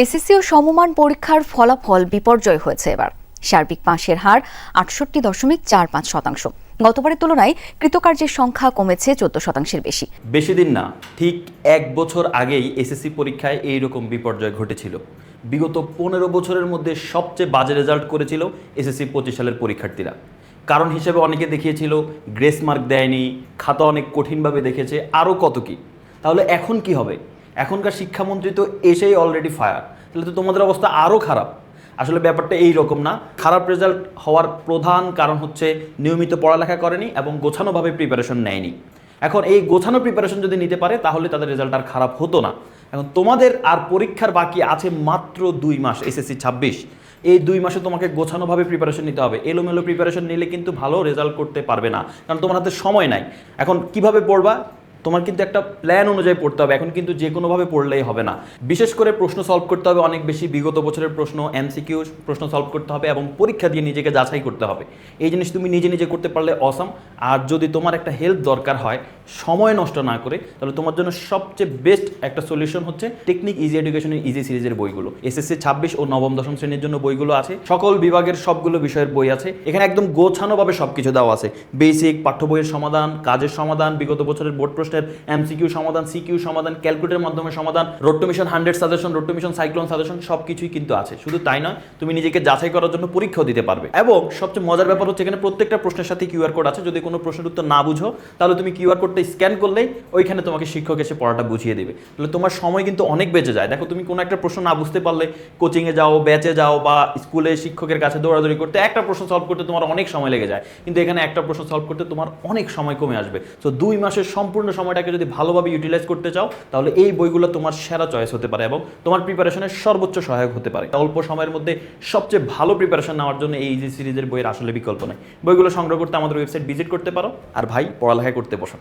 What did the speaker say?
SSC ও সমমান পরীক্ষার ফলাফল বিপর্যয় হয়েছে এবার। সার্বিক পাসের হার ৬৮.৪৫%। গতবারের তুলনায় কৃতকার্যের সংখ্যা কমেছে ১৪%-এর বেশি। বেশি দিন না, ঠিক ১ বছর আগেই এসএসসি পরীক্ষায় এইরকম বিপর্যয় ঘটেছিল। বিগত ১৫ বছরের মধ্যে সবচেয়ে বাজে রেজাল্ট করেছিল এসএসসি ২৫ সালের পরীক্ষার্থীরা। কারণ হিসেবে অনেকে দেখিয়েছিল গ্রেস মার্ক দেয়নি, খাতা অনেক কঠিনভাবে দেখেছে, আরও কত কি। তাহলে এখন কি হবে? এখনকার শিক্ষামন্ত্রী তো এসেই অলরেডি ফায়ার, তাহলে তো তোমাদের অবস্থা আরও খারাপ। আসলে ব্যাপারটা এই রকম না। খারাপ রেজাল্ট হওয়ার প্রধান কারণ হচ্ছে নিয়মিত পড়ালেখা করেনি এবং গোছানোভাবে প্রিপারেশন নেয়নি। এখন এই গোছানো প্রিপারেশন যদি নিতে পারে তাহলে তাদের রেজাল্ট আর খারাপ হতো না। এখন তোমাদের আর পরীক্ষার বাকি আছে মাত্র ২ মাস, এসএসসি ২৬। এই ২ মাসে তোমাকে গোছানোভাবে প্রিপারেশন নিতে হবে। এলোমেলো প্রিপারেশন নিলে কিন্তু ভালো রেজাল্ট করতে পারবে না, কারণ তোমার হাতে সময় নাই। এখন কিভাবে পড়বা? তোমার কিন্তু একটা প্ল্যান অনুযায়ী পড়তে হবে। এখন কিন্তু যে কোনোভাবে পড়লেই হবে না। বিশেষ করে প্রশ্ন সলভ করতে হবে অনেক বেশি, বিগত বছরের প্রশ্ন, এমসিকিউ প্রশ্ন সলভ করতে হবে এবং পরীক্ষা দিয়ে নিজেকে যাচাই করতে হবে। এই জিনিস তুমি নিজে নিজে করতে পারলে অসাম। আর যদি তোমার একটা হেল্প দরকার হয় সময় নষ্ট না করে, তাহলে তোমার জন্য সবচেয়ে বেস্ট একটা সলিউশন হচ্ছে টেকনিক ইজি এডুকেশনের ইজি সিরিজের বইগুলো। এসএসসি ২৬ ও নবম দশম শ্রেণীর জন্য বইগুলো আছে। সকল বিভাগের সবগুলো বিষয়ের বই আছে। এখানে একদম গোছানোভাবে সব কিছু দেওয়া আছে। বেসিক পাঠ্য বইয়ের সমাধান, কাজের সমাধান, বিগত বছরের বোর্ড প্রশ্নের এমসিকিউ সমাধান, সিকিউ সমাধান, ক্যালকুলেটরের মাধ্যমে সমাধান, road two mission 100 suggestion, road two mission cyclone suggestion, সব কিছুই কিন্তু আছে। শুধু তাই নয়, তুমি নিজেকে যাচাই করার জন্য পরীক্ষাও দিতে পারবে। এবং সবচেয়ে মজার ব্যাপার হচ্ছে এখানে প্রত্যেকটা প্রশ্নের সাথে কিউআর কোড আছে। যদি কোনো প্রশ্নের উত্তর না বুঝো তাহলে তুমি কিউআর কোডটা স্ক্যান করলেই ওইখানে তোমাকে শিক্ষক এসে পড়াটা বুঝিয়ে দেবে। তাহলে তোমার সময় কিন্তু অনেক বেঁচে যায়। দেখো, তুমি কোনো একটা প্রশ্ন না বুঝতে পারলে কোচিংয়ে যাও, ব্যাচে যাও বা স্কুলে শিক্ষকের কাছে দৌড়াদৌড়ি করতে, একটা প্রশ্ন সলভ করতে তোমার অনেক সময় লেগে যায়। কিন্তু এখানে একটা প্রশ্ন সলভ করতে তোমার অনেক সময় কমে আসবে। তো ২ মাসের সম্পূর্ণ সময়টাকে যদি ভালোভাবে ইউটিলাইজ করতে চাও তাহলে এই বইগুলো তোমার সেরা চয়েস হতে পারে এবং তোমার প্রিপারেশনের সর্বোচ্চ সহায়ক হতে পারে। অল্প সময়ের মধ্যে সবচেয়ে ভালো প্রিপারেশন নেওয়ার জন্য এই ইজি সিরিজের বইয়ের আসলে বিকল্প নেই। বইগুলো সংগ্রহ করতে আমাদের ওয়েবসাইট ভিজিট করতে পারো। আর ভাই, পড়ালেখা করতে বসো।